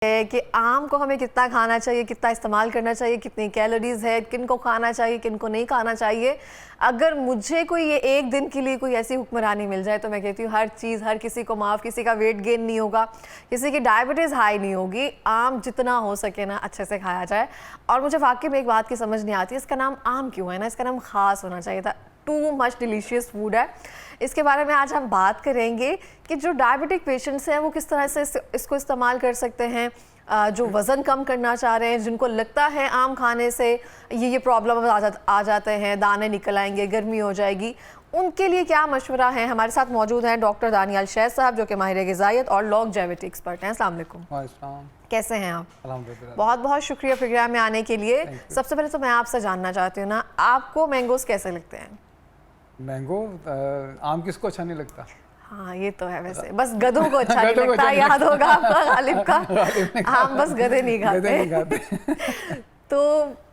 है कि आम को हमें कितना खाना चाहिए, कितना इस्तेमाल करना चाहिए, कितनी कैलोरीज है, किन को खाना चाहिए, किन को नहीं खाना चाहिए। अगर मुझे कोई ये एक दिन के लिए कोई ऐसी हुक्मरानी मिल जाए तो मैं कहती हूँ हर चीज़ हर किसी को माफ़, किसी का वेट गेन नहीं होगा, किसी की डायबिटीज़ हाई नहीं होगी। आम जितना हो सके ना अच्छे से खाया जाए। और मुझे वाकई में एक बात की समझ नहीं आती, इसका नाम आम क्यों है ना, इसका नाम ख़ास होना चाहिए था। टू मच डिलीशियस फूड है। इसके बारे में आज हम बात करेंगे कि जो डायबिटिक पेशेंट्स हैं वो किस तरह से इसको इस्तेमाल कर सकते हैं, जो वज़न कम करना चाह रहे हैं, जिनको लगता है आम खाने से ये प्रॉब्लम आ जाते हैं, दाने निकल आएंगे, गर्मी हो जाएगी, उनके लिए क्या मशवरा है। हमारे साथ मौजूद हैं डॉक्टर दानियाल शैद साहब जो कि माहिर ग़िज़ाइयत और लॉन्जेविटी एक्सपर्ट हैं। अस्सलाम वालेकुम। कैसे हैं आप? बहुत बहुत शुक्रिया प्रोग्राम में आने के लिए। सबसे पहले तो मैं आपसे जानना चाहती हूँ ना, आपको मैंगोज कैसे लगते हैं? मैंगो आम किसको अच्छा नहीं लगता? हाँ ये तो है, वैसे बस गधों को अच्छा नहीं लगता, याद होगा आपका गालिब का। हम बस गधे नहीं खाते। तो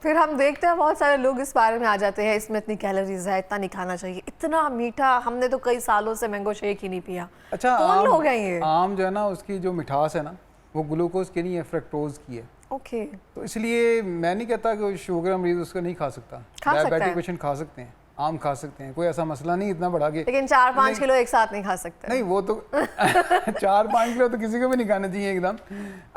फिर हम देखते हैं बहुत सारे लोग इस बारे में आ जाते हैं, इसमें इतनी कैलोरीज है, इतना नहीं खाना चाहिए, इतना मीठा, हमने तो कई सालों से मैंगो शेक ही नहीं पिया। अच्छा, कौन लोग हैं ये? आम जो है ना, उसकी जो मिठास है ना, वो ग्लूकोज की नहीं है, फ्रक्टोज की है। ओके। तो इसलिए मैं नहीं कहता कि शुगर मरीज उसका नहीं खा सकता, डायबिटिक पेशेंट खा सकते हैं, आम खा सकते हैं, कोई ऐसा मसला नहीं इतना बड़ा के। लेकिन 4-5 किलो एक साथ नहीं खा सकते। नहीं वो तो 4-5 किलो तो किसी को भी नहीं खाना चाहिए एकदम।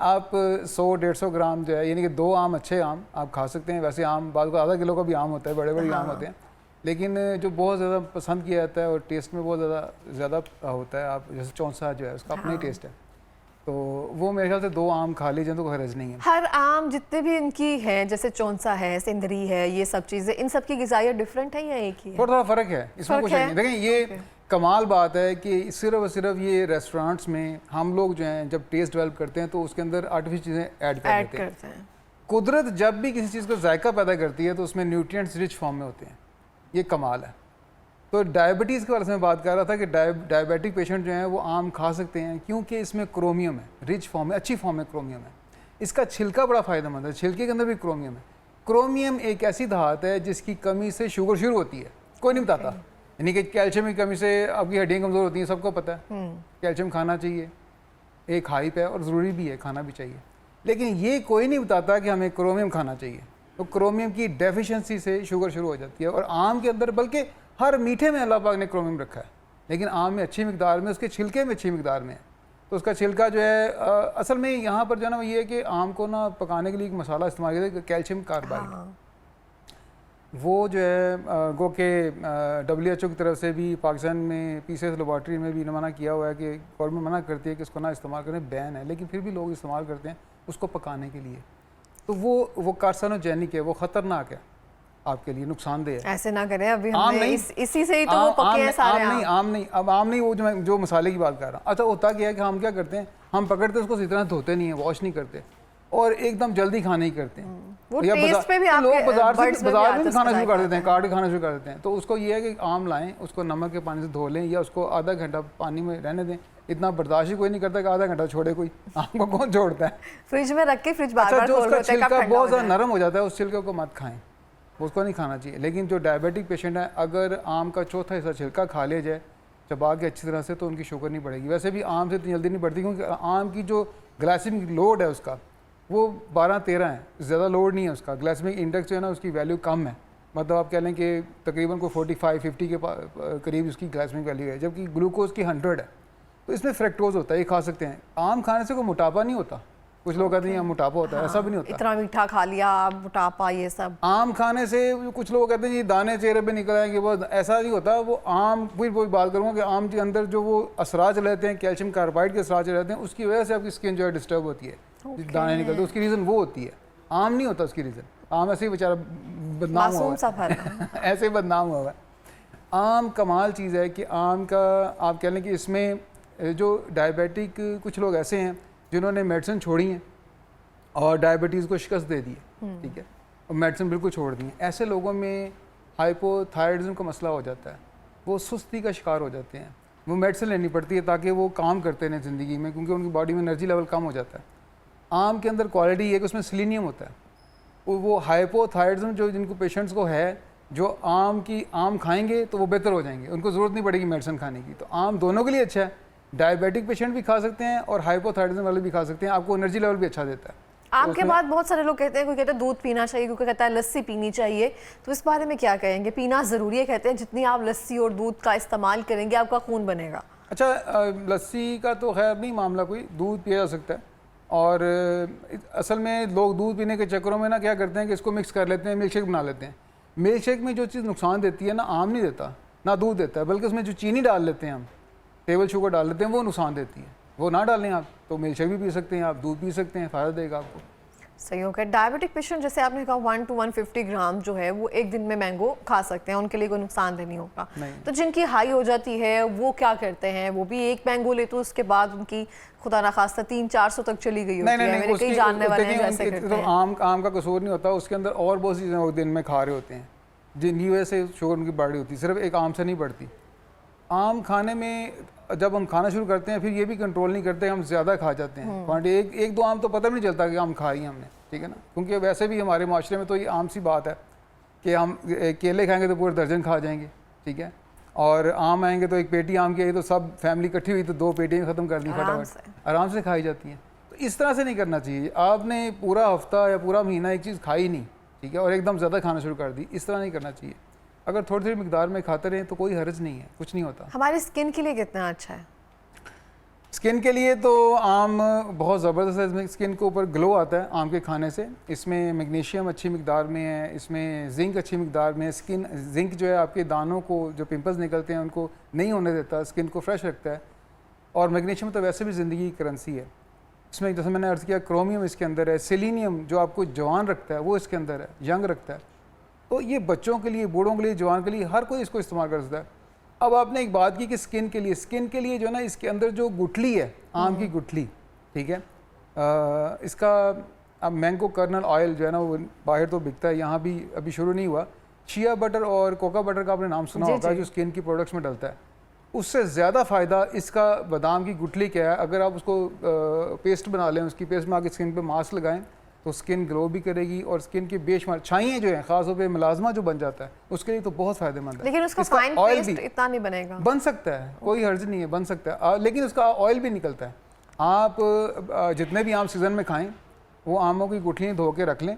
आप 100-150 ग्राम जो है, यानी कि 2 आम, अच्छे आम आप खा सकते हैं। वैसे आम बाद को आधा किलो का भी आम होता है, बड़े बड़े आम होते हैं, लेकिन जो बहुत ज़्यादा पसंद किया जाता है और टेस्ट में बहुत ज़्यादा होता है, आप जैसे चौंसा जो है उसका अपना ही टेस्ट है, तो वो मेरे ख्याल से 2 आम खा लीजिए तो हर्ज नहीं है। हर आम जितने भी इनकी हैं, जैसे चौंसा है, सिंदरी है, ये सब चीज़ें, इन सब की ग़िज़ाइयत डिफरेंट है या एक ही है? थोड़ा फ़र्क है, इसमें कुछ नहीं। देखें ये कमाल बात है कि सिर्फ और सिर्फ ये रेस्टोरेंट्स में हम लोग जो हैं जब टेस्ट डेवलप करते हैं तो उसके अंदर आर्टिफिशियल चीज़ें ऐड कर देते हैं। कुदरत जब भी किसी चीज़ को जायका पैदा करती है तो उसमें न्यूट्रिएंट्स रिच फॉर्म में होते हैं, ये कमाल है। तो डायबिटीज़ के बारे में बात कर रहा था कि डायबिटिक पेशेंट जो हैं वो आम खा सकते हैं क्योंकि इसमें क्रोमियम है, रिच फॉर्म है, अच्छी फॉर्म में क्रोमियम है। इसका छिलका बड़ा फ़ायदेमंद है, छिलके के अंदर भी क्रोमियम है। क्रोमियम एक ऐसी धात है जिसकी कमी से शुगर शुरू होती है, कोई नहीं बताता। यानी कि कैल्शियम की कमी से आपकी हड्डियाँ कमज़ोर होती हैं, सबको पता है। कैल्शियम खाना चाहिए, एक हाइप है और ज़रूरी भी है, खाना भी चाहिए। लेकिन ये कोई नहीं बताता कि हमें क्रोमियम खाना चाहिए। तो क्रोमियम की डेफिशिएंसी से शुगर शुरू हो जाती है। और आम के अंदर, बल्कि हर मीठे में अल्लाह पाक ने क्रोमियम रखा है, लेकिन आम में अच्छी मिकदार में, उसके छिलके में अच्छी मिकदार में है। तो उसका छिलका जो है असल में यहाँ पर जो है ना, ये है कि आम को ना पकाने के लिए एक मसाला इस्तेमाल किया है, कैल्शियम कार्बाइड। वो जो है गो के WHO की तरफ से भी पाकिस्तान में PCS लेबॉर्ट्री में भी मना किया हुआ है कि गवर्नमेंट मना करती है कि इसको ना इस्तेमाल करें, बैन है, लेकिन फिर भी लोग इस्तेमाल करते हैं उसको पकाने के लिए। तो वो कार्सिनोजेनिक है, वो ख़तरनाक है, आपके लिए नुकसानदेह है। ऐसे ना करें, अभी हमने इसी से ही तो वो पके हैं सारे आम नहीं, अब आम नहीं, वो जो मसाले की बात कर रहा हूँ। अच्छा, होता क्या है कि हम क्या करते हैं, हम पकड़ते हैं उसको, इतना धोते नहीं है, वॉश नहीं करते और एकदम जल्दी खाने ही करते हैं। वो टेस्ट पे भी लोग बाजार में भी खाना शुरू कर देते हैं, है। काट के खाना शुरू कर देते हैं। तो उसको ये है कि आम लाएं, उसको नमक के पानी से धो लें या उसको आधा घंटा पानी में रहने दें। इतना बर्दाश्त ही कोई नहीं करता कि आधा घंटा छोड़े कोई, आम को कौन छोड़ता है? फ्रिज में रख के फ्रिज बार-बार जो उसका छिलका बहुत ज़्यादा नरम हो जाता है, उस छिलके को मत खाएं, उसको नहीं खाना चाहिए। लेकिन जो डायबिटिक पेशेंट है, अगर आम का चौथा हिस्सा छिलका खा लिया जाए चबा के अच्छी तरह से, तो उनकी शुगर नहीं बढ़ेगी। वैसे भी आम से इतनी जल्दी नहीं बढ़ती क्योंकि आम की जो ग्लाइसेमिक लोड है उसका वो 12-13 है, ज़्यादा लोड नहीं है उसका। ग्लाइसेमिक इंडेक्स जो है ना उसकी वैल्यू कम है, मतलब आप कह लें कि तकरीबन को 45-50 के करीब उसकी ग्लाइसेमिक वैल्यू है, जबकि ग्लूकोज की 100 है। तो इसमें फ्रक्टोज होता है, ये खा सकते हैं। आम खाने से कोई मोटापा नहीं होता। कुछ लोग कहते हैं मोटापा होता है, ऐसा भी नहीं होता। इतना मीठा खा लिया, मोटापा, ये सब आम खाने से कुछ लोग कहते हैं ये दाने चेहरे पे निकल आएंगे, वो ऐसा नहीं होता। वो आम, फिर वही बात करूँगा कि आम के अंदर जो वो असराज रहते हैं, कैल्शियम कार्बाइड के असराज रहते हैं, उसकी वजह से आपकी स्किन जो है डिस्टर्ब होती है, दाने निकलते, उसकी रीज़न वो होती है। आम नहीं होता उसकी रीज़न। आम ऐसे ही बेचारा बदनाम हुआ है ऐसे ही बदनाम हुआ है। आम कमाल चीज़ है कि आम का आप कह लें कि इसमें जो डायबिटिक कुछ लोग ऐसे हैं जिन्होंने मेडिसिन छोड़ी हैं और डायबिटीज़ को शिकस्त दे दी है, ठीक है, और मेडिसिन बिल्कुल छोड़ दी है। ऐसे लोगों में हाइपोथायराइडिज्म का मसला हो जाता है, वो सुस्ती का शिकार हो जाते हैं, वो मेडिसिन लेनी पड़ती है ताकि वो काम करते रहें ज़िंदगी में, क्योंकि उनकी बॉडी में एनर्जी लेवल कम हो जाता है। आम के अंदर क्वालिटी है कि उसमें सेलेनियम होता है। वो हाइपोथायराइडिज्म जो जिनको पेशेंट्स को है, जो आम खाएंगे तो वो बेहतर हो जाएंगे, उनको ज़रूरत नहीं पड़ेगी मेडिसिन खाने की। तो आम दोनों के लिए अच्छा है, डायबिटिक पेशेंट भी खा सकते हैं और हाइपोथायराइडिज्म वाले भी खा सकते हैं, आपको एनर्जी लेवल भी अच्छा देता है। आम के बाद बहुत सारे लोग कहते हैं, कोई कहता है दूध पीना चाहिए, कोई कहता है लस्सी पीनी चाहिए, तो इस बारे में क्या कहेंगे? पीना ज़रूरी है, कहते हैं जितनी आप लस्सी और दूध का इस्तेमाल करेंगे आपका खून बनेगा। अच्छा, लस्सी का तो खैर नहीं मामला, कोई दूध पिया जा सकता है। और असल में लोग दूध पीने के चक्करों में ना क्या करते हैं कि इसको मिक्स कर लेते हैं, मिल्क शेक बना लेते हैं। मिल्क शेक में जो चीज़ नुकसान देती है ना, आम नहीं देता, ना दूध देता है, बल्कि उसमें जो चीनी डाल लेते हैं हम, टेबल शुगर डाल लेते हैं, वो नुकसान देती है। वो ना डालें आप, तो मिल्क शेक भी पी सकते हैं, आप दूध पी सकते हैं, फ़ायदा देगा आपको। सही हो गया। डायबिटिक पेशेंट जैसे आपने कहा 1 to 150 ग्राम जो है वो एक दिन में मैंगो खा सकते हैं, उनके लिए कोई नुकसानदेह नहीं होगा। तो जिनकी हाई हो जाती है वो क्या करते हैं? वो भी एक मैंगो ले तो उसके बाद उनकी खुदा ना खास्ता 300-400 तक चली गई होती है। मेरे कई जानने वाले हैं जैसे करते हैं। आम का कसूर नहीं होता, उसके अंदर और बहुत सी चीज़ें वो दिन में खा रहे होते हैं जिनकी वजह से शुगर उनकी बढ़ रही होती है, सिर्फ एक आम से नहीं बढ़ती। आम खाने में जब हम खाना शुरू करते हैं फिर ये भी कंट्रोल नहीं करते, हम ज़्यादा खा जाते हैं क्वांटिटी। एक दो आम तो पता भी नहीं चलता कि आम खाई हमने, ठीक है ना, क्योंकि वैसे भी हमारे माशरे में तो ये आम सी बात है कि हम केले खाएंगे तो पूरे दर्जन खा जाएंगे, ठीक है, और आम आएंगे तो एक पेटी आम की आई तो सब फैमिली इकट्ठी हुई तो 2 पेटियाँ ख़त्म कर दी फटाफट, आराम से खाई जाती हैं। तो इस तरह से नहीं करना चाहिए। आपने पूरा हफ्ता या पूरा महीना एक चीज़ खाई नहीं, ठीक है, और एकदम ज़्यादा खाना शुरू कर दी, इस तरह नहीं करना चाहिए। अगर थोड़ी थोड़ी मिकदार में खाते रहें तो कोई हर्ज नहीं है, कुछ नहीं होता। हमारी स्किन के लिए कितना अच्छा है? स्किन के लिए तो आम बहुत ज़बरदस्त है, इसमें स्किन के ऊपर ग्लो आता है आम के खाने से। इसमें मैग्नीशियम अच्छी मिकदार में है, इसमें जिंक अच्छी मिकदार में है। स्किन जिंक जो है आपके दानों को, जो पिंपल्स निकलते हैं उनको नहीं होने देता, स्किन को फ्रेश रखता है। और मैग्नीशियम तो वैसे भी ज़िंदगी की करेंसी है। इसमें जैसे मैंने अर्ज़ किया, क्रोमियम इसके अंदर है, सेलेनियम जो आपको जवान रखता है वो इसके अंदर है, यंग रखता है। तो ये बच्चों के लिए, बूढ़ों के लिए, जवान के लिए, हर कोई इसको इस्तेमाल कर सकता है। अब आपने एक बात की कि स्किन के लिए जो है ना, इसके अंदर जो गुठली है, आम की गुठली, ठीक है, इसका अब मैंगो कर्नल ऑयल जो है ना वो बाहर तो बिकता है, यहाँ भी अभी शुरू नहीं हुआ। शिया बटर और कोका बटर का आपने नाम सुना होगा, जो स्किन की प्रोडक्ट्स में डलता है। उससे ज़्यादा फ़ायदा इसका बादाम की गुठली क्या है, अगर आप उसको पेस्ट बना लें, उसकी पेस्ट में आके स्किन पे मास्क लगाएं तो स्किन ग्लो भी करेगी और स्किन की बेशुमार छाइयाँ जो हैं, खासतौर पे मुलाजमा जो बन जाता है उसके लिए तो बहुत फ़ायदेमंद है। लेकिन उसका फाइन पेस्ट इतना नहीं बनेगा। बन सकता है, कोई हर्ज नहीं है, बन सकता है, लेकिन उसका ऑयल भी निकलता है। आप जितने भी आम सीज़न में खाएँ वो आमों की गुठलियाँ धो के रख लें,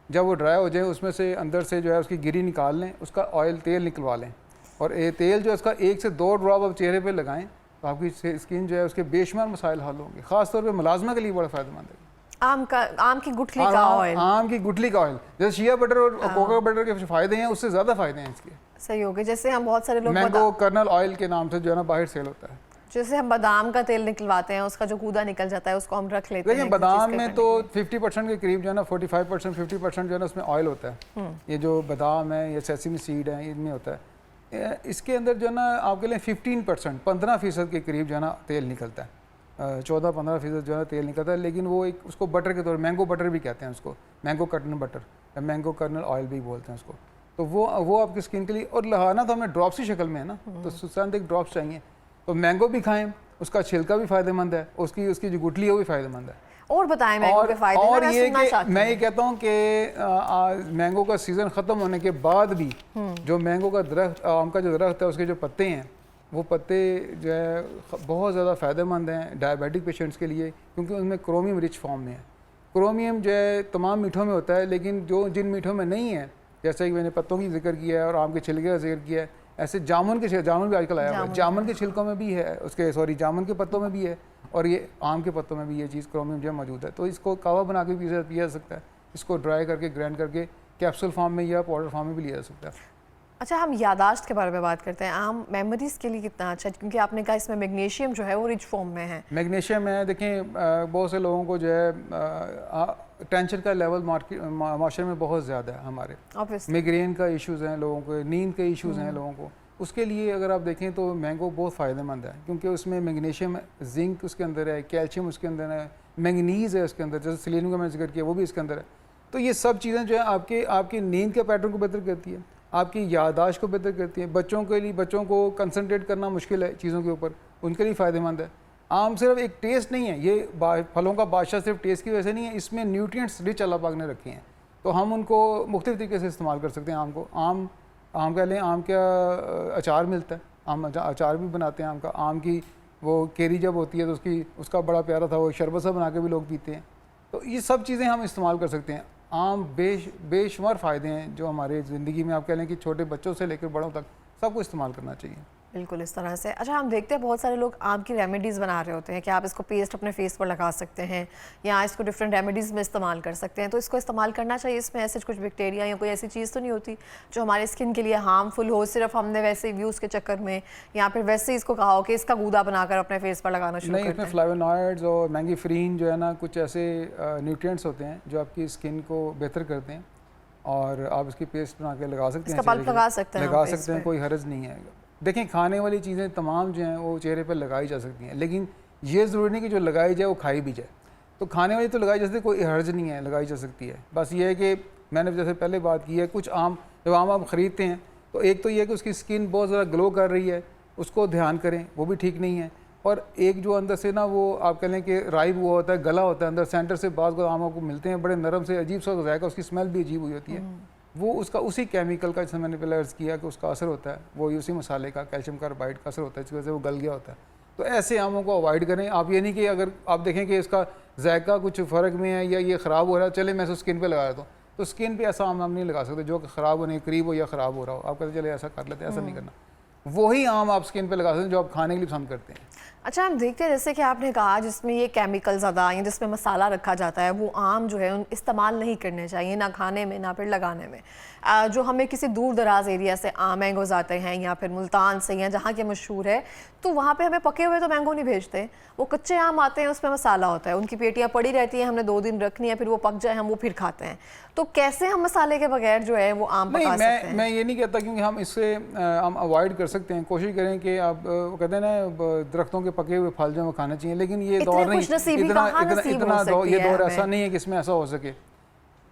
जब वो ड्राई हो जाए उसमें से अंदर से जो है उसकी गिरी निकाल लें, उसका ऑयल तेल निकलवा लें और ये तेल जो है उसका 1 से 2 ड्रॉप आप चेहरे पर लगाएँ तो आपकी स्किन जो है उसके बेशुमार मसाइल हल होंगे। ख़ासतौर पर मुलाजमा के लिए बड़ा फ़ायदेमंद है। आम की गुठली का ऑयल, आम की गुठली का ऑयल, जैसे शिया बटर और कोका बटर के फायदे हैं, उससे ज़्यादा फायदे हैं इसके। सही हो गए। जैसे हम बहुत सारे लोग मैंगो कर्नल ऑयल के नाम से जो है ना बाहर सेल होता है। जैसे हम बादाम का तेल निकलवाते हैं, उसका जो कूदा निकल जाता है उसको हम रख लेते हैं। लेकिन बादाम में तो 50% के करीब जो है ना, 45% 50% जो है ना उसमें ऑयल होता है। ये जो बादाम है, ये सेसमी सीड है, इनमें होता है। इसके अंदर जो है ना आपके लिए 15% 15% के करीब जो है ना तेल निकलता है, 14-15% जो है तेल निकलता है। लेकिन वो एक उसको बटर के तौर, मैंगो बटर भी कहते हैं उसको, मैंगो कर्नल बटर या मैंगो कर्नल ऑयल भी बोलते हैं उसको। तो वो आपकी स्किन के लिए, और लगाना तो हमें ड्रॉप्स की शक्ल में है ना, तो सुसांत एक ड्रॉप्स चाहिए। तो मैंगो भी खाएं, उसका छिलका भी फ़ायदेमंद है, उसकी जो गुठली है वो भी फ़ायदेमंद है। और बताएं मैंगो के फ़ायदे। और ये कि मैं ये कहता हूँ कि मैंगो का सीज़न ख़त्म होने के बाद भी जो मैंगो का दरख्त, आम का जो दरख्त है, उसके जो पत्ते हैं, वो पत्ते जो है बहुत ज़्यादा फ़ायदेमंद हैं डायबिटिक पेशेंट्स के लिए, क्योंकि उनमें क्रोमियम रिच फॉर्म में है। क्रोमियम जो है तमाम मीठों में होता है, लेकिन जिन मीठों में नहीं है, जैसे कि मैंने पत्तों की जिक्र किया है और आम के छिलके का जिक्र किया है, ऐसे जामुन भी आजकल आया हुआ है, जामुन के छिलकों में भी है, जामुन के पत्तों में भी है, और ये आम के पत्तों में भी ये चीज़ क्रोमियम जो है मौजूद है। तो इसको कावा बना के पिया जा सकता है, इसको ड्राई करके ग्राइंड करके कैप्सूल फॉर्म में या पाउडर फॉर्म में भी लिया जा सकता है। अच्छा, हम यादाश्त के बारे में बात करते हैं। आम मेमोरीज़ के लिए कितना अच्छा है, क्योंकि आपने कहा इसमें मैग्नीशियम जो है वो रिच फॉर्म में है। मैग्नीशियम है, देखें बहुत से लोगों को जो है टेंशन का लेवल माशरे में बहुत ज़्यादा है हमारे, मिग्रेन का इश्यूज़ हैं लोगों को, नींद के इश्यूज़ हैं लोगों को। उसके लिए अगर आप देखें तो मैंगो बहुत फ़ायदेमंद है, क्योंकि उसमें मैग्नीशियम, जिंक उसके अंदर है, कैल्शियम उसके अंदर है, मैंगनीज़ है उसके अंदर, जैसे सेलेनियम का मैंने जिक्र किया वो भी इसके अंदर है। तो ये सब चीज़ें जो है आपकी नींद के पैटर्न को बेहतर करती है, आपकी याददाश्त को बेहतर करती है। बच्चों को कंसंट्रेट करना मुश्किल है चीज़ों के ऊपर, उनके लिए फ़ायदेमंद है। आम सिर्फ एक टेस्ट नहीं है, ये फलों का बादशाह सिर्फ टेस्ट की वजह से नहीं है, इसमें न्यूट्रिएंट्स रिच अल्लाह पाक ने रखे हैं, तो हम उनको मुख्तलिफ तरीके से इस्तेमाल कर सकते हैं। आम को आम कह लें, आम का अचार मिलता है, आम अचार भी बनाते हैं आम का, आम की वो केरी जब होती है तो उसका बड़ा प्यारा था, वो शरबत सा बना के भी लोग पीते हैं। तो ये सब चीज़ें हम इस्तेमाल कर सकते हैं। आम बेशुमार फ़ायदे हैं जो हमारे ज़िंदगी में, आप कह लें कि छोटे बच्चों से लेकर बड़ों तक सबको इस्तेमाल करना चाहिए। बिल्कुल इस तरह से। अच्छा, हम देखते हैं बहुत सारे लोग आम की रेमेडीज़ बना रहे होते हैं कि आप इसको पेस्ट अपने फेस पर लगा सकते हैं या इसको डिफरेंट रेमेडीज़ में इस्तेमाल कर सकते हैं। तो इसको इस्तेमाल करना चाहिए, इसमें ऐसे कुछ बैक्टीरिया या कोई ऐसी चीज़ तो नहीं होती जो हमारे स्किन के लिए हार्मफुल हो, सिर्फ हमने वैसे व्यूज़ के चक्कर में या फिर वैसे ही इसको कहा हो कि इसका गूदा बनाकर अपने फेस पर लगाना शुरू नहीं, इसमें फ्लेवोनॉइड्स और मैंगीफ्रीन जो है ना, कुछ ऐसे न्यूट्रिएंट्स होते हैं जो आपकी स्किन को बेहतर करते हैं और आप इसकी पेस्ट बना के लगा सकते हैं। इसका पल्प लगा सकते हैं, कोई हर्ज नहीं है। देखें, खाने वाली चीज़ें तमाम जो हैं वो चेहरे पर लगाई जा सकती हैं, लेकिन ये ज़रूरी नहीं कि जो लगाई जाए वो खाई भी जाए। तो खाने वाली तो लगाई जा सकती है, कोई हर्ज नहीं है, लगाई जा सकती है। बस ये है कि मैंने जैसे पहले बात की है, कुछ आम जब आम आप ख़रीदते हैं तो एक तो ये है कि उसकी स्किन बहुत ज़्यादा ग्लो कर रही है, उसको ध्यान करें, वो भी ठीक नहीं है। और एक जो अंदर से ना वो आप कह लें कि राइब हुआ होता है, गला होता है अंदर सेंटर से, बाद आम आपको मिलते हैं बड़े नरम से, अजीब सा जाएगा, उसकी स्मेल भी अजीब हुई होती है। वो उसका उसी केमिकल का, जैसे मैंने पहले अर्ज़ किया कि उसका असर होता है, वो उसी मसाले का कैल्शियम कार्बाइड का असर होता है, जिसकी वजह से वो गल गया होता है। तो ऐसे आमों को अवॉइड करें। आप ये नहीं कि अगर आप देखें कि इसका जायका कुछ फ़र्क में है या ये ख़राब हो रहा है, चले मैं इसको स्किन पे लगा देता हूँ, तो स्किन पे ऐसा आम हम नहीं लगा सकते जो कि ख़राब होने के करीब हो या ख़राब हो रहा हो। आप कहते चले ऐसा कर लेते हैं, ऐसा नहीं करना। वही आम आप स्किन पे लगा सकते हैं जो आप खाने के लिए पसंद करते हैं। अच्छा, हम देखते हैं जैसे कि आपने कहा जिसमें ये केमिकल ज़्यादा या जिसमें मसाला रखा जाता है, वो आम जो है इस्तेमाल नहीं करने चाहिए, ना खाने में ना फिर लगाने में। जो हमें किसी दूर दराज एरिया से मैंगोज आते हैं या फिर मुल्तान से या जहाँ के मशहूर है, तो वहाँ पे हमें पके हुए तो मैंगो नहीं भेजते, वो कच्चे आम आते हैं, उसमें मसाला होता है, उनकी पेटियाँ पड़ी रहती हैं, हमने 2 दिन रखनी है, फिर वो पक जाए हम वो फिर खाते हैं। तो कैसे हम मसाले के बगैर जो है वो आम पका सकते हैं? मैं ये नहीं कहता, क्योंकि हम इससे हम अवॉइड कर सकते हैं। कोशिश करें कि आप कहते हैं ना दरख्तों के पके हुए फल जो खाना चाहिए, लेकिन ये दौर नहीं, ये दौर ऐसा नहीं है कि इसमें ऐसा हो सके।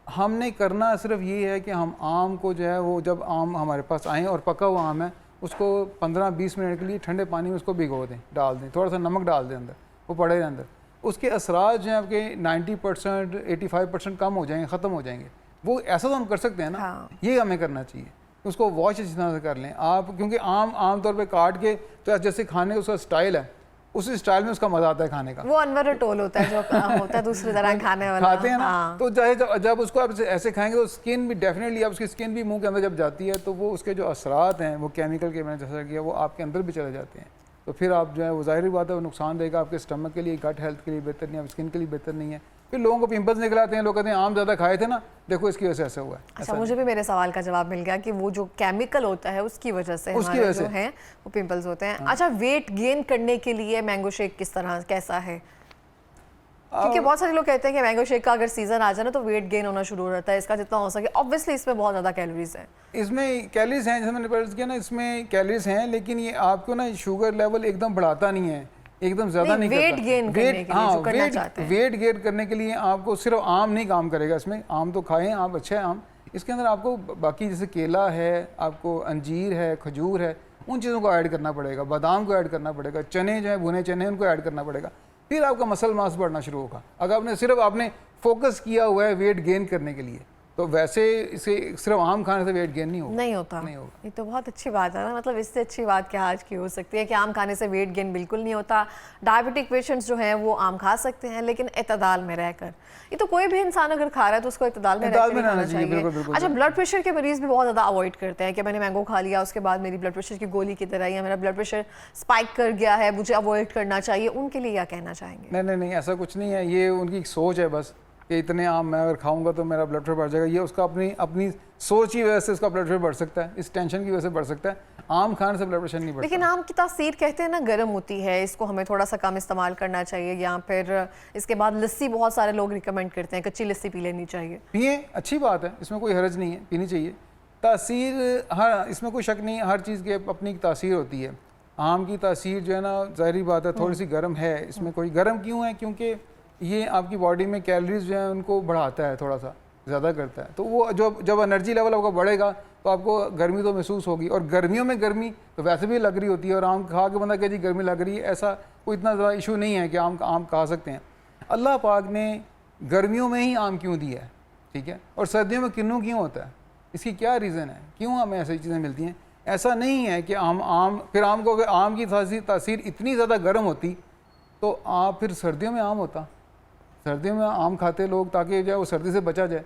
हमने करना सिर्फ ये है कि हम आम को जो है वो जब आम हमारे पास आए और पका हुआ आम है, उसको 15-20 मिनट के लिए ठंडे पानी में उसको भिगो दें, डाल दें, थोड़ा सा नमक डाल दें अंदर, वो पड़े रहे अंदर। उसके असरात जो हैं आपके 90% 85% कम हो जाएंगे, ख़त्म हो जाएंगे। वो ऐसा तो हम कर सकते हैं ना। हाँ। ये हमें करना चाहिए, उसको वॉश अच्छी तरह से कर लें आप, क्योंकि आम तौर पे काट के तो जैसे खाने का उसका स्टाइल है, उसी स्टाइल में उसका मज़ा आता है खाने का। वो अनवर टोल होता है जो होता है दूसरी तरह खाने वाला, खाते हैं ना। हाँ। तो चाहे जब उसको आप ऐसे खाएंगे तो स्किन भी डेफिनेटली, आप उसकी स्किन भी मुंह के अंदर जब जाती है तो वो उसके जो असरात हैं वो केमिकल के, मैंने जैसा किया, वो आपके अंदर भी चले जाते हैं। तो फिर आप जो है वो ज़ाहिर बात है वो नुकसान देगा आपके स्टमक के लिए, गट हेल्थ के लिए बेहतर नहीं है, स्किन के लिए बेहतर नहीं है। फिर लोगों को पिंपल्स निकल आते हैं, लोग कहते हैं आम ज़्यादा खाए थे ना, देखो इसकी वजह से ऐसा हुआ है। अच्छा, मुझे भी मेरे सवाल का जवाब मिल गया कि वो जो केमिकल होता है उसकी वजह से जो है वो पिंपल्स होते हैं। हाँ। अच्छा, वेट गेन करने के लिए मैंगो शेक किस तरह कैसा है? क्योंकि बहुत सारे लोग कहते हैं कि मैंगो शेक का अगर सीजन आ जाए ना तो वेट गेन होना शुरू हो जाता है, इसका जितना हो सके। ऑब्वियसली इसमें बहुत ज़्यादा कैलोरीज हैं। इसमें कैलोरीज हैं, जैसे मैंने पढ़ा किया ना, इसमें कैलोरीज हैं, लेकिन ये आपको ना शुगर लेवल एकदम बढ़ाता नहीं है, एकदम ज़्यादा नहीं वेट करता। गेन करने के लिए वेट गेन करने के लिए आपको सिर्फ आम नहीं काम करेगा। इसमें आम तो खाएं आप, अच्छा है आम, इसके अंदर आपको बाकी जैसे केला है, आपको अंजीर है, खजूर है, उन चीज़ों को ऐड करना पड़ेगा, बादाम को ऐड करना पड़ेगा, चने जो है भुने चने उनको ऐड करना पड़ेगा, फिर आपका मसल मास बढ़ना शुरू होगा। अगर आपने फोकस किया हुआ है वेट गेन करने के लिए, तो वैसे इसे सिर्फ आम खाने से वेट गेन नहीं होगा। नहीं होगा। ये तो बहुत अच्छी बात है ना, मतलब इससे अच्छी बात क्या आज की हो सकती है कि आम खाने से वेट गेन बिल्कुल नहीं होता। डायबिटिक पेशेंट्स जो हैं वो आम खा सकते हैं, लेकिन एतदाल में रहकर। ये तो कोई भी इंसान अगर खा रहा है तो उसको एतदाल में रहना चाहिए। बिल्कुल। अच्छा, ब्लड प्रेशर के मरीज भी बहुत ज़्यादा अवॉइड करते हैं कि मैंने मैंगो खा लिया उसके बाद मेरी ब्लड प्रेशर की गोली की तरह या मेरा ब्लड प्रेशर स्पाइक कर गया है, मुझे अवॉइड करना चाहिए, उनके लिए क्या कहना चाहेंगे? नहीं, ऐसा कुछ नहीं है, ये उनकी सोच है बस कि इतने आम मैं अगर खाऊंगा तो मेरा ब्लड प्रेशर बढ़ जाएगा। ये उसका अपनी सोच की वजह से उसका ब्लड प्रेशर बढ़ सकता है, इस टेंशन की वजह से बढ़ सकता है। आम खाने से ब्लड प्रेशर नहीं बढ़ता। लेकिन आम की तासीर कहते हैं ना गर्म होती है, इसको हमें थोड़ा सा कम इस्तेमाल करना चाहिए, या फिर इसके बाद लस्सी बहुत सारे लोग रिकमेंड करते हैं, कच्ची लस्सी पी लेनी चाहिए। पिए, अच्छी बात है, इसमें कोई हर्ज नहीं है, पीनी चाहिए। तासीर हर, इसमें कोई शक नहीं है, हर चीज़ की अपनी तासीर होती है। आम की तासीर जो है ना, ज़ाहिर बात है थोड़ी सी गर्म है। इसमें कोई गर्म क्यों है? क्योंकि ये आपकी बॉडी में कैलोरीज जो है उनको बढ़ाता है, थोड़ा सा ज़्यादा करता है। तो वो जब एनर्जी लेवल आपका बढ़ेगा तो आपको गर्मी तो महसूस होगी, और गर्मियों में गर्मी तो वैसे भी लग रही होती है, और आम खा के बंदा कहे जी गर्मी लग रही है, ऐसा कोई इतना ज़्यादा इशू नहीं है कि आम खा सकते हैं। अल्लाह पाक ने गर्मियों में ही आम क्यों दिया है, ठीक है, और सर्दियों में किन्नू क्यों होता है, इसकी क्या रीज़न है, क्यों हमें ऐसी चीज़ें मिलती हैं? ऐसा नहीं है कि आम फिर आम को, अगर आम की तासीर इतनी ज़्यादा गर्म होती तो आप फिर सर्दियों में आम होता, सर्दियों में आम खाते लोग ताकि जो है वो सर्दी से बचा जाए।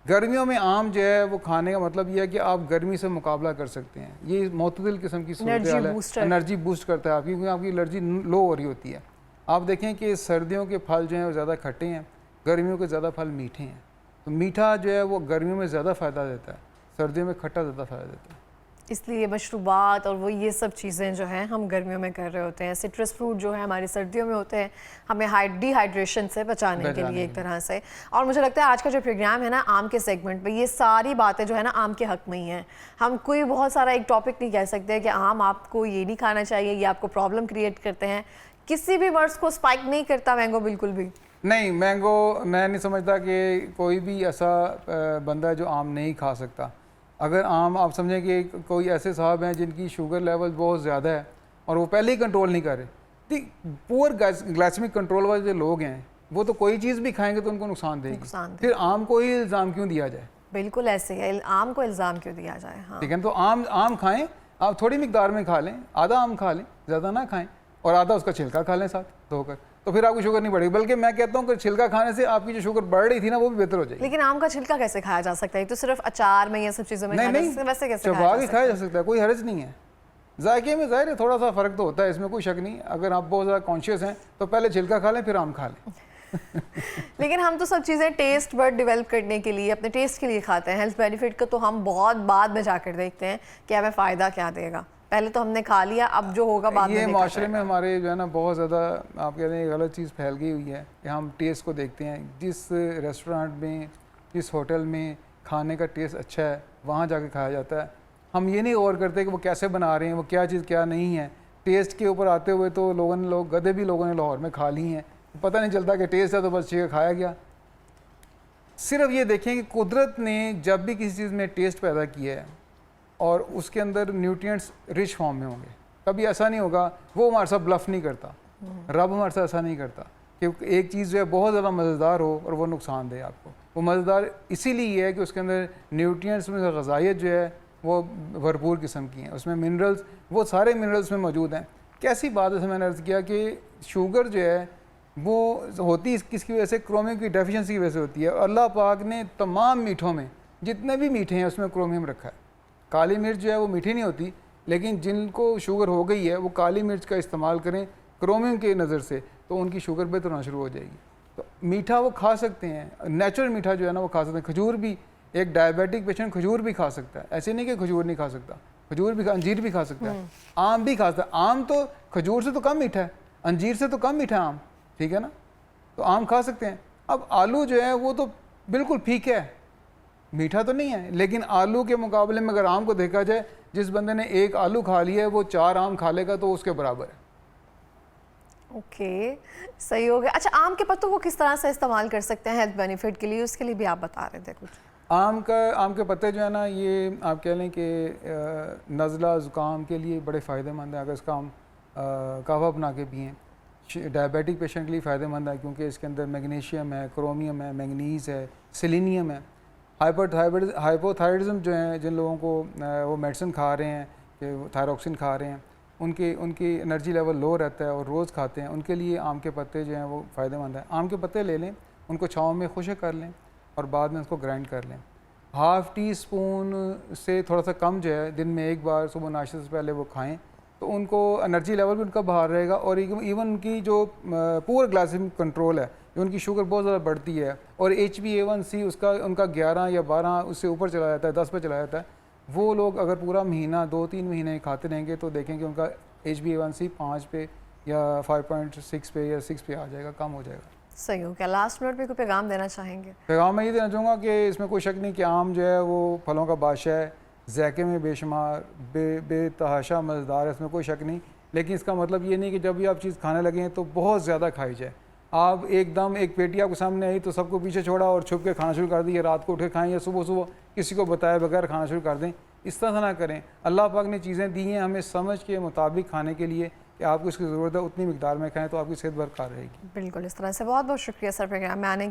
गर्मियों में आम जो है वो खाने का मतलब ये है कि आप गर्मी से मुकाबला कर सकते हैं। ये मोतदिल किस्म की सूरत हाल है, एनर्जी बूस्ट करता है आपकी, क्योंकि आपकी एनर्जी लो हो रही होती है। आप देखें कि सर्दियों के फल जो हैं वो ज़्यादा खट्टे हैं, गर्मियों के ज़्यादा फल मीठे हैं। तो मीठा जो है वो गर्मियों में ज़्यादा फ़ायदा देता है, सर्दियों में खट्टा ज़्यादा फ़ायदा देता है। इसलिए मशरूबात और वो ये सब चीज़ें जो हैं हम गर्मियों में कर रहे होते हैं। सिट्रस फ्रूट जो है हमारी सर्दियों में होते हैं, हमें डिहाइड्रेशन से बचाने के लिए एक तरह से। और मुझे लगता है आज का जो प्रोग्राम है ना आम के सेगमेंट में, ये सारी बातें जो है ना आम के हक़ में ही हैं। हम कोई बहुत सारा एक टॉपिक नहीं कह सकते कि आम आपको ये नहीं खाना चाहिए, ये आपको प्रॉब्लम क्रिएट करते हैं। किसी भी वर्ड्स को स्पाइक नहीं करता मैंगो, बिल्कुल भी नहीं। मैंगो मैं नहीं समझता कि कोई भी ऐसा बंदा है जो आम नहीं खा सकता। अगर आम आप समझें कि कोई ऐसे साहब हैं जिनकी शुगर लेवल बहुत ज़्यादा है और वो पहले ही कंट्रोल नहीं कर रहे, पुअर ग्लाइसेमिक कंट्रोल वाले जो लोग हैं वो तो कोई चीज़ भी खाएंगे तो उनको नुकसान देगी। फिर आम को ही इल्ज़ाम क्यों दिया जाए? बिल्कुल ऐसे है, आम को इल्ज़ाम क्यों दिया जाए? हाँ। ठीक है, तो आम खाएं, आप थोड़ी मिकदार में खा लें, आधा आम खा लें, ज़्यादा ना खाएं, और आधा उसका छिलका खा लें साथ धोकर, तो फिर आपकी शुगर नहीं बढ़ेगी। बल्कि मैं कहता हूँ कि छिलका खाने से आपकी जो शुगर बढ़ रही थी ना वो भी बेहतर हो जाएगी। लेकिन आम का छिलका कैसे खाया जा सकता है? तो सिर्फ अचार में या सब चीज़ों में वैसे कैसे चबा के खाया जा सकता है, कोई हर्ज नहीं है। जायके में ज़ाहिर है थोड़ा सा फ़र्क तो होता है, इसमें कोई शक नहीं। अगर आप बहुत ज़्यादा कॉन्शियस हैं तो पहले छिलका खा लें फिर आम खा लें। लेकिन हम तो सब चीज़ें टेस्ट बर्ड डेवलप करने के लिए, अपने टेस्ट के लिए खाते हैं। हेल्थ बेनिफिट को तो हम बहुत बाद में जाकर देखते हैं कि हमें फ़ायदा क्या देगा। पहले तो हमने खा लिया, अब जो होगा बाद में। ये माशरे में हमारे जो है ना बहुत ज़्यादा आप कहते हैं गलत चीज़ फैल गई हुई है कि हम टेस्ट को देखते हैं। जिस रेस्टोरेंट में, जिस होटल में खाने का टेस्ट अच्छा है वहाँ जाके खाया जाता है। हम ये नहीं गौर करते कि वो कैसे बना रहे हैं, वो क्या चीज़ क्या नहीं है। टेस्ट के ऊपर आते हुए तो गधे भी लोगों ने लाहौर में खा ली हैं, पता नहीं चलता कि टेस्ट है तो बस चीज़ खाया गया। सिर्फ ये देखें कि कुदरत ने जब भी किसी चीज़ में टेस्ट पैदा किया है और उसके अंदर न्यूट्रिएंट्स रिच फॉर्म में होंगे, कभी ऐसा नहीं होगा। वो हमारे साथ ब्लफ नहीं करता, रब हमारे साथ ऐसा नहीं करता कि एक चीज़ जो है बहुत ज़्यादा मज़ेदार हो और वो नुकसान दे आपको। वो मज़ेदार इसीलिए है कि उसके अंदर न्यूट्रिएंट्स में ग़िज़ाइयत जो है वो भरपूर किस्म की हैं, उसमें मिनरल्स, वो सारे मिनरल्स में मौजूद हैं। कैसी बात है, मैंने अर्ज़ किया कि शुगर जो है वो होती किसकी वजह से, क्रोमियम की डेफिशिएंसी की वजह से होती है। अल्लाह पाक ने तमाम मीठों में जितने भी मीठे हैं उसमें क्रोमियम रखा है। काली मिर्च जो है वो मीठी नहीं होती, लेकिन जिनको शुगर हो गई है वो काली मिर्च का इस्तेमाल करें क्रोमियम के नज़र से तो उनकी शुगर बेहतर होना शुरू हो जाएगी। तो मीठा वो खा सकते हैं, नेचुरल मीठा जो है ना वो खा सकते हैं। खजूर भी, एक डायबिटिक पेशेंट खजूर भी खा सकता है, ऐसे नहीं कि खजूर नहीं खा सकता, खजूर भी, अंजीर भी खा सकता है, आम भी खा सकता है। आम तो खजूर से तो कम मीठा है, अंजीर से तो कम मीठा है आम, ठीक है ना, तो आम खा सकते हैं। अब आलू जो है वो तो बिल्कुल फीका है, मीठा तो नहीं है, लेकिन आलू के मुकाबले में अगर आम को देखा जाए, जिस बंदे ने एक आलू खा लिया है वो 4 आम खा लेगा तो उसके बराबर है। ओके, सही हो गया। अच्छा, आम के पत्तों को किस तरह से इस्तेमाल कर सकते हैं हेल्थ बेनिफिट के लिए, उसके लिए भी आप बता रहे थे कुछ? आम के पत्ते जो है ना ये आप कह लें कि नज़ला ज़ुकाम के लिए बड़े फ़ायदेमंद है। अगर इसका हम कहवा बना के पिएँ, डायबिटिक पेशेंट के लिए फ़ायदेमंद है क्योंकि इसके अंदर मैग्नीशियम है, क्रोमियम है, मैंगनीज़ है, सेलेनियम है। हाइपोथायराइडिज्म जो है, जिन लोगों को वो मेडिसिन खा रहे हैं कि थायरोक्सिन खा रहे हैं, उनकी एनर्जी लेवल लो रहता है और रोज़ खाते हैं, उनके लिए आम के पत्ते जो हैं वो फ़ायदेमंद है। आम के पत्ते ले लें, उनको छाँव में खुश्क कर लें और बाद में उसको ग्राइंड कर लें। हाफ़ टी स्पून से थोड़ा सा कम जो है दिन में एक बार सुबह नाश्ते से पहले वो खाएँ तो उनको एनर्जी लेवल भी उनका बाहर रहेगा और इवन उनकी जो पुअर ग्लाइसेमिक कंट्रोल है, जो उनकी शुगर बहुत ज़्यादा बढ़ती है और HbA1c उनका 11 या 12 उससे ऊपर चला जाता है, 10 पे चला जाता है, वो लोग अगर पूरा महीना 2-3 महीने खाते रहेंगे तो देखेंगे उनका HbA1c 5 पे या 5.6 पे या 6 पे आ जाएगा, कम हो जाएगा। सही हो गया। लास्ट मिनट में कोई पैगाम देना चाहेंगे? पैगाम मैं ये देना चाहूँगा कि इसमें कोई शक नहीं कि आम जो है वो फलों का बादशाह है, ज़ायके में बेशुमार बेतहाशा मज़ेदार है, इसमें कोई शक नहीं। लेकिन इसका मतलब ये नहीं कि जब भी आप चीज़ खाने लगें तो बहुत ज़्यादा खाई जाए। आप एकदम एक पेटी आपके सामने आई तो सबको पीछे छोड़ा और छुप के खाना शुरू कर दिया, रात को उठ के खाएं या सुबह सुबह किसी को बताए बगैर खाना शुरू कर दें, इस तरह से ना करें। अल्लाह पाक ने चीज़ें दी हैं हमें समझ के मुताबिक खाने के लिए कि आपको इसकी ज़रूरत है उतनी मिकदार में खाएँ तो आपकी सेहत बरकरार रहेगी। बिल्कुल, इस तरह से बहुत बहुत शुक्रिया सर प्रोग्राम में आने के